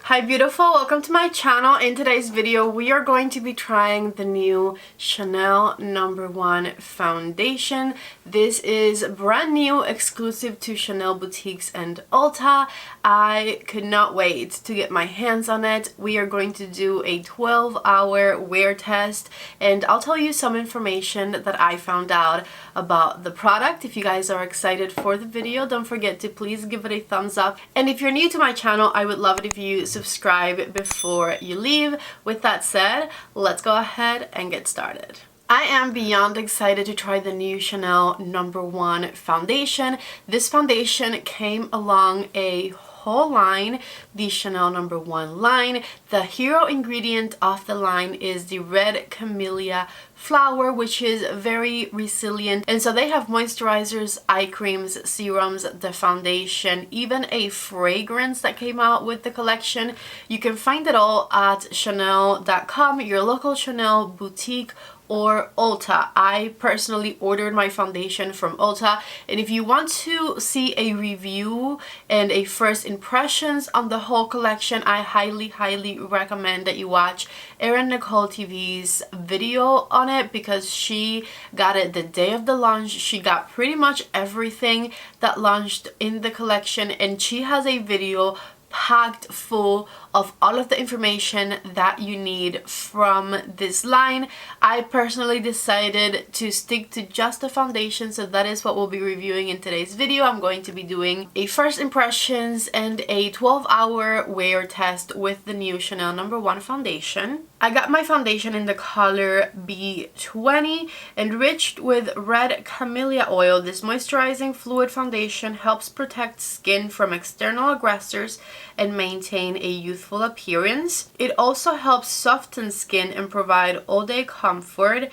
Hi beautiful, welcome to my channel. In today's video we are going to be trying the new Chanel No. 1 foundation. This is brand new, exclusive to Chanel boutiques and Ulta. I could not wait to get my hands on it. We are going to do a 12-hour wear test and I'll tell you some information that I found out about the product. If you guys are excited for the video, don't forget to please give it a thumbs up, and if you're new to my channel, I would love it if you subscribe before you leave. With that said, let's go ahead and get started. I am beyond excited to try the new Chanel No. 1 foundation. This foundation came along a whole line, the Chanel No. 1 line. The hero ingredient of the line is the red camellia flower, which is very resilient, and so they have moisturizers, eye creams, serums, the foundation, even a fragrance that came out with the collection. You can find it all at chanel.com, your local Chanel boutique, or Ulta. I personally ordered my foundation from Ulta, and if you want to see a review and a first impressions on the whole collection, I highly recommend that you watch Erin Nicole TV's video on it, because she got it the day of the launch. She got pretty much everything that launched in the collection, and she has a video packed full of all of the information that you need from this line. I personally decided to stick to just the foundation, so that is what we'll be reviewing in today's video. I'm going to be doing a first impressions and a 12-hour wear test with the new Chanel No. 1 foundation. I got my foundation in the color B20, enriched with red camellia oil. This moisturizing fluid foundation helps protect skin from external aggressors and maintain a youthful appearance. It also helps soften skin and provide all-day comfort.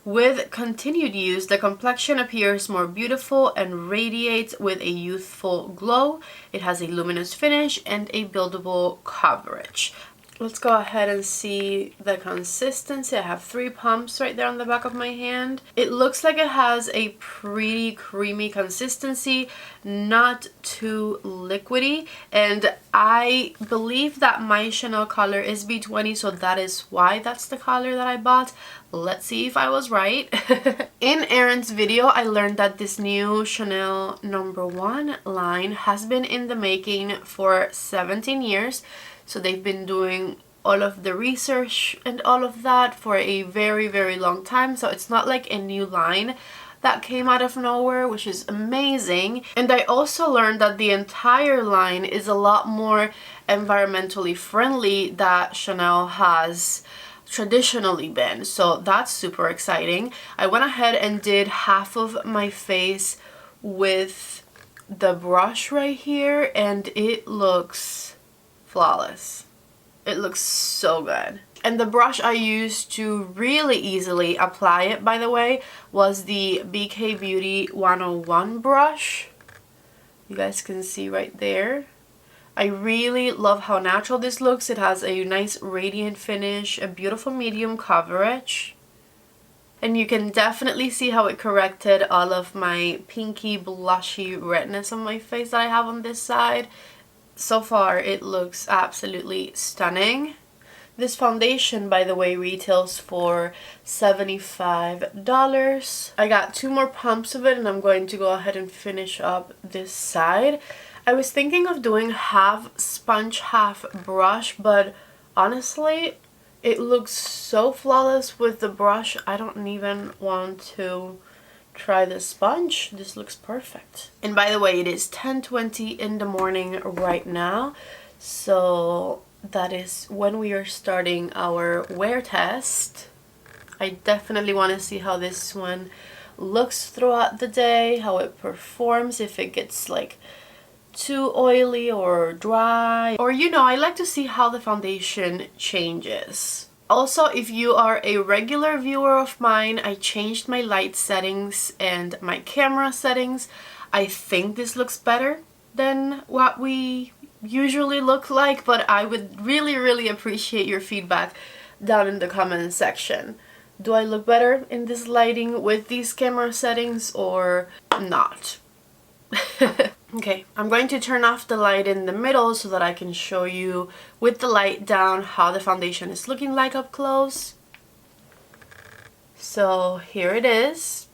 With continued use, the complexion appears more beautiful and radiates with a youthful glow. It has a luminous finish and a buildable coverage. Let's go ahead and see the consistency. I have 3 pumps right there on the back of my hand. It looks like it has a pretty creamy consistency, not too liquidy, and I believe that my Chanel color is B20, so that is why that's the color that I bought. Let's see if I was right. In Erin's video, I learned that this new Chanel No. 1 line has been in the making for 17 years. So they've been doing all of the research and all of that for a very long time. So it's not like a new line that came out of nowhere, which is amazing. And I also learned that the entire line is a lot more environmentally friendly that Chanel has traditionally been. So that's super exciting. I went ahead and did half of my face with the brush right here, and it looks flawless. It looks so good. And the brush I used to really easily apply it, by the way, was the BK Beauty 101 brush. You guys can see right there. I really love how natural this looks. It has a nice radiant finish, a beautiful medium coverage. And you can definitely see how it corrected all of my pinky blushy redness on my face that I have on this side. So far, it looks absolutely stunning. This foundation, by the way, retails for $75. I got 2 more pumps of it, and I'm going to go ahead and finish up this side. I was thinking of doing half sponge, half brush, but honestly, it looks so flawless with the brush. I don't even want to try the sponge. This looks perfect. And by the way, it is 10:20 in the morning right now, so that is when we are starting our wear test. I definitely want to see how this one looks throughout the day, how it performs, if it gets like too oily or dry, or you know, I like to see how the foundation changes. Also, if you are a regular viewer of mine, I changed my light settings and my camera settings. I think this looks better than what we usually look like, but I would really appreciate your feedback down in the comment section. Do I look better in this lighting with these camera settings or not? Okay, I'm going to turn off the light in the middle so that I can show you with the light down how the foundation is looking like up close. So here it is.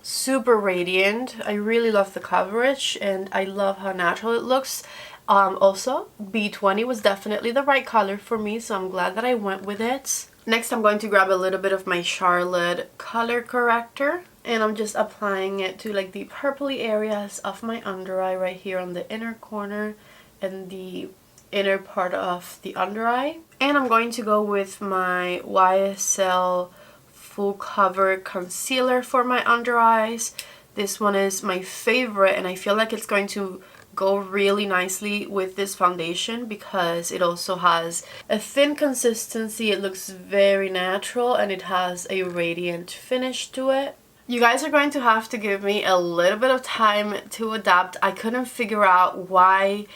Super radiant. I really love the coverage and I love how natural it looks. Also, B20 was definitely the right color for me, so I'm glad that I went with it. Next, I'm going to grab a little bit of my Charlotte color corrector and I'm just applying it to like the purpley areas of my under eye right here on the inner corner and the inner part of the under eye. And I'm going to go with my YSL full cover concealer for my under eyes. This one is my favorite and I feel like it's going to go really nicely with this foundation because it also has a thin consistency. It looks very natural and it has a radiant finish to it. You guys are going to have to give me a little bit of time to adapt. I couldn't figure out why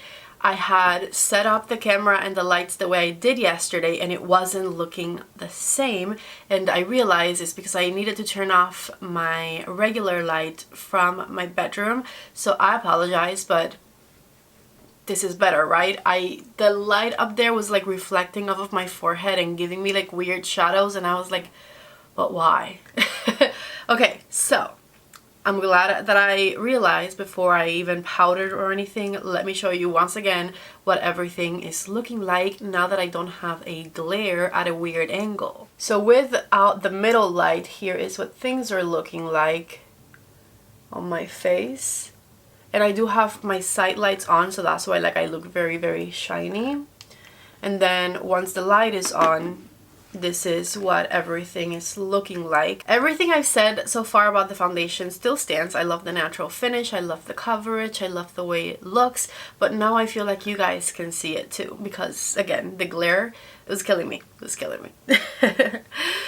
I had set up the camera and the lights the way I did yesterday and it wasn't looking the same, and I realized it's because I needed to turn off my regular light from my bedroom. So I apologize, but this is better, right? The light up there was like reflecting off of my forehead and giving me like weird shadows and I was like, but why? Okay, so I'm glad that I realized before I even powdered or anything. Let me show you once again what everything is looking like now that I don't have a glare at a weird angle. So without the middle light, here is what things are looking like on my face. And I do have my side lights on, so that's why like I look very, very shiny. And then once the light is on, this is what everything is looking like. Everything I've said so far about the foundation still stands. I love the natural finish, I love the coverage, I love the way it looks, but now I feel like you guys can see it too because again, the glare, it was killing me. It was killing me.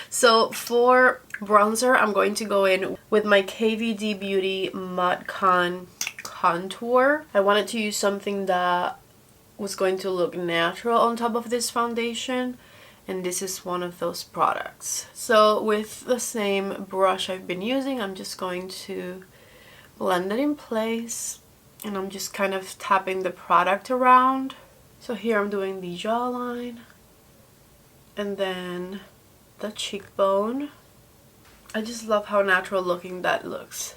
So for bronzer, I'm going to go in with my KVD Beauty Mud Contour. I wanted to use something that was going to look natural on top of this foundation. And this is one of those products. So with the same brush I've been using, I'm just going to blend it in place. And I'm just kind of tapping the product around. So here I'm doing the jawline. And then the cheekbone. I just love how natural looking that looks.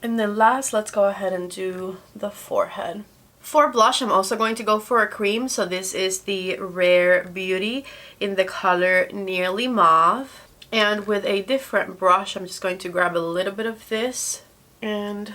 And then last, let's go ahead and do the forehead. For blush, I'm also going to go for a cream. So this is the Rare Beauty in the color Nearly Mauve. And with a different brush, I'm just going to grab a little bit of this and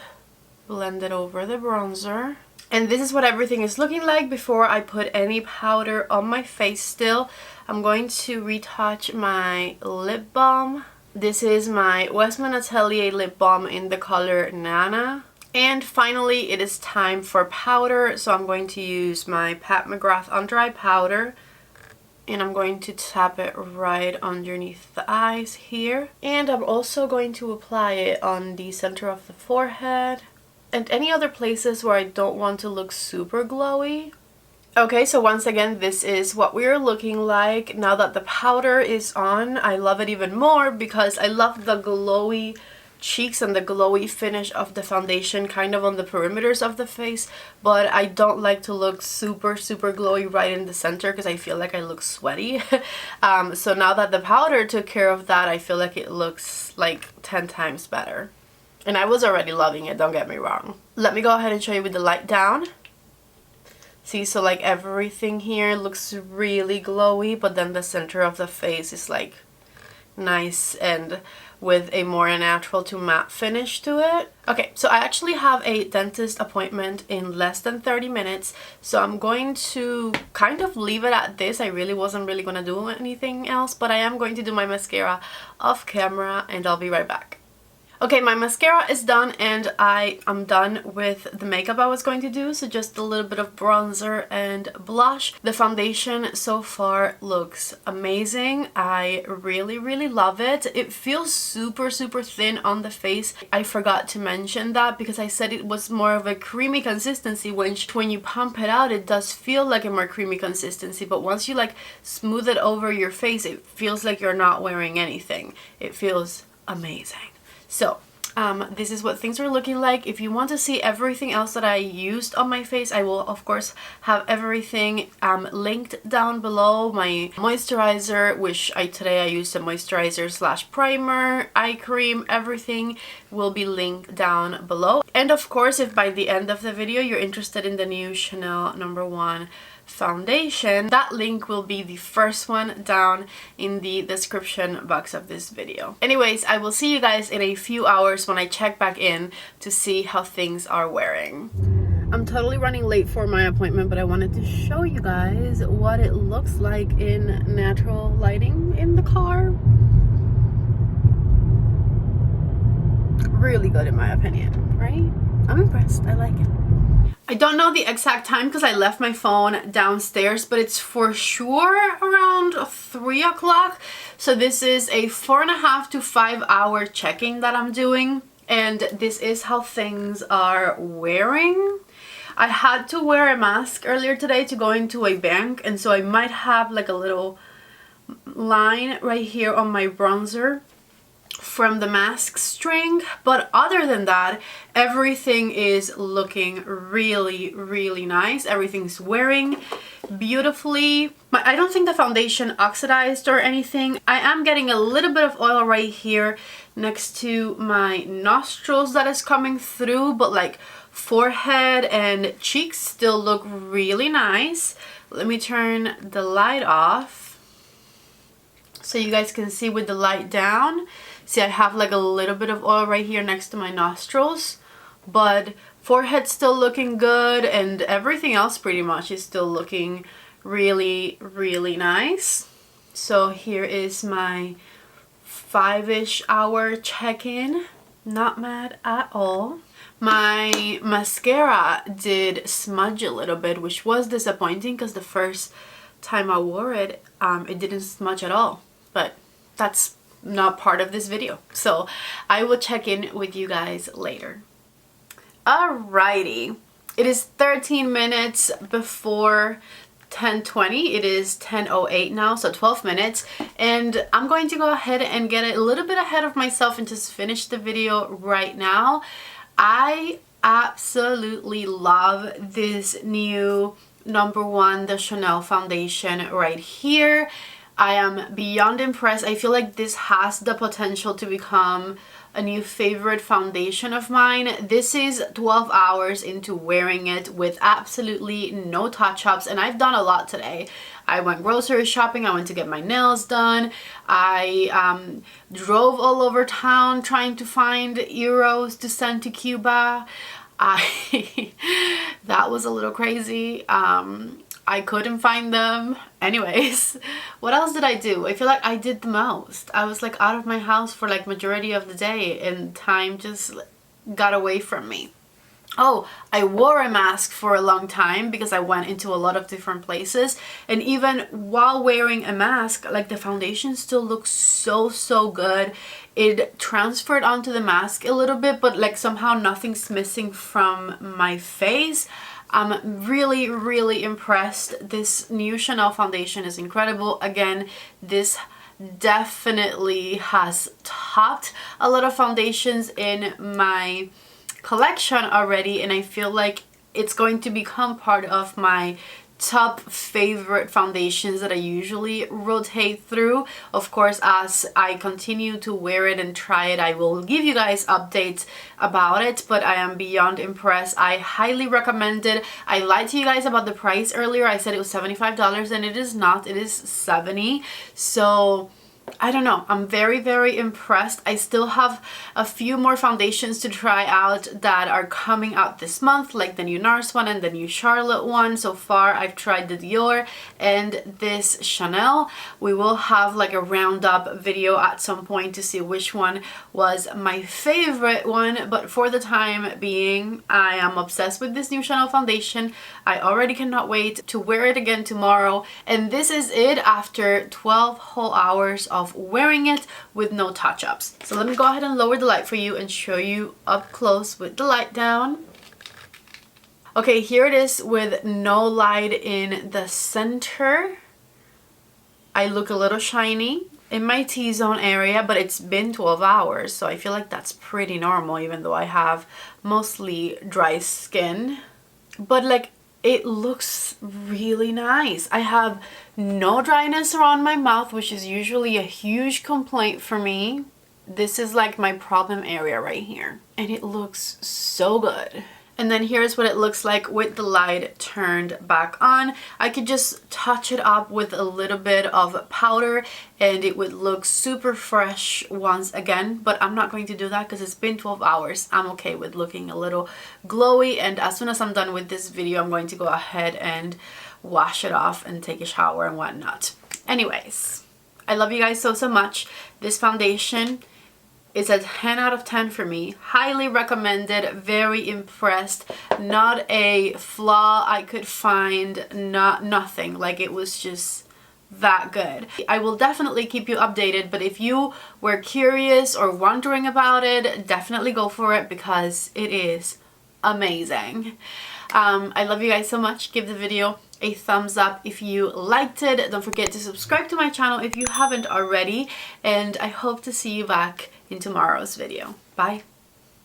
blend it over the bronzer. And this is what everything is looking like before I put any powder on my face still. I'm going to retouch my lip balm. This is my Westman Atelier lip balm in the color Nana. And finally, it is time for powder. So I'm going to use my Pat McGrath Under Eye Powder. And I'm going to tap it right underneath the eyes here. And I'm also going to apply it on the center of the forehead. And any other places where I don't want to look super glowy. Okay, so once again, this is what we're looking like. Now that the powder is on, I love it even more because I love the glowy cheeks and the glowy finish of the foundation kind of on the perimeters of the face, but I don't like to look super glowy right in the center because I feel like I look sweaty. So now that the powder took care of that, I feel like it looks like 10 times better. And I was already loving it, don't get me wrong. Let me go ahead and show you with the light down. See, so like everything here looks really glowy, but then the center of the face is like nice and with a more natural to matte finish to it. Okay, so I actually have a dentist appointment in less than 30 minutes, so I'm going to kind of leave it at this. I really wasn't really going to do anything else, but I am going to do my mascara off camera and I'll be right back. Okay, my mascara is done and I am done with the makeup I was going to do, so just a little bit of bronzer and blush. The foundation so far looks amazing. I really love it. It feels super thin on the face. I forgot to mention that because I said it was more of a creamy consistency, which when you pump it out it does feel like a more creamy consistency, but once you like smooth it over your face it feels like you're not wearing anything. It feels amazing. So This is what things are looking like. If you want to see everything else that I used on my face, I will of course have everything linked down below. My moisturizer, which today I used a moisturizer slash primer, eye cream, everything will be linked down below. And of course, if by the end of the video you're interested in the new Chanel No. 1 foundation, that link will be the first one down in the description box of this video. Anyways, I will see you guys in a few hours when I check back in to see how things are wearing. I'm totally running late for my appointment, but I wanted to show you guys what it looks like in natural lighting in the car. Really good in my opinion, right? I'm impressed. I like it. I don't know the exact time because I left my phone downstairs, but it's for sure around 3 o'clock. So this is a 4.5 to 5 hour check-in that I'm doing, and this is how things are wearing. I had to wear a mask earlier today to go into a bank, and so I might have like a little line right here on my bronzer from the mask string, but other than that, everything is looking really nice. Everything's wearing beautifully. I don't think the foundation oxidized or anything. I am getting a little bit of oil right here next to my nostrils that is coming through, but like forehead and cheeks still look really nice. Let me turn the light off so you guys can see with the light down. See, I have like a little bit of oil right here next to my nostrils, but forehead still looking good, and everything else pretty much is still looking really nice. So here is my 5-ish hour check-in. Not mad at all. My mascara did smudge a little bit, which was disappointing because the first time I wore it, it didn't smudge at all, but that's not part of this video, so I will check in with you guys later. Alrighty, it is 13 minutes before 10:20. It is 10:08 now, so 12 minutes, and I'm going to go ahead and get a little bit ahead of myself and just finish the video right now. I absolutely love this new No. 1, the Chanel foundation right here. I am beyond impressed. I feel like this has the potential to become a new favorite foundation of mine. This is 12 hours into wearing it with absolutely no touch-ups, and I've done a lot today. I went grocery shopping, I went to get my nails done, I drove all over town trying to find euros to send to Cuba. That was a little crazy. I couldn't find them. Anyways, what else did I do? I feel like I did the most. I was like out of my house for like majority of the day, and time just got away from me. Oh, I wore a mask for a long time because I went into a lot of different places, and even while wearing a mask, like the foundation still looks so good. It transferred onto the mask a little bit, but like somehow nothing's missing from my face. I'm really impressed. This new Chanel foundation is incredible. Again, this definitely has topped a lot of foundations in my collection already, and I feel like it's going to become part of my top favorite foundations that I usually rotate through. Of course, as I continue to wear it and try it, I will give you guys updates about it, but I am beyond impressed. I highly recommend it. I lied to you guys about the price earlier. I said it was $75 and it is not. It is $70. So I don't know, I'm very impressed. I still have a few more foundations to try out that are coming out this month, like the new NARS one and the new Charlotte one. So far I've tried the Dior and this Chanel. We will have like a roundup video at some point to see which one was my favorite one, but for the time being I am obsessed with this new Chanel foundation. I already cannot wait to wear it again tomorrow, and this is it after 12 whole hours of wearing it with no touch-ups. So let me go ahead and lower the light for you and show you up close with the light down. Okay, here it is with no light in the center. I look a little shiny. in my T-zone area, but it's been 12 hours, so I feel like that's pretty normal, even though I have mostly dry skin. But like, it looks really nice. I have no dryness around my mouth, which is usually a huge complaint for me. This is like my problem area right here, and it looks so good. And then here's what it looks like with the light turned back on. I could just touch it up with a little bit of powder and it would look super fresh once again, but I'm not going to do that because it's been 12 hours. I'm okay with looking a little glowy, and as soon as I'm done with this video, I'm going to go ahead and wash it off and take a shower and whatnot. Anyways, I love you guys so much. This foundation is a 10 out of 10 for me. Highly recommended, very impressed. Not a flaw I could find, nothing. Like, it was just that good. I will definitely keep you updated, but if you were curious or wondering about it, definitely go for it because it is amazing. I love you guys so much. Give the video a thumbs up if you liked it. Don't forget to subscribe to my channel if you haven't already, and I hope to see you back in tomorrow's video. Bye.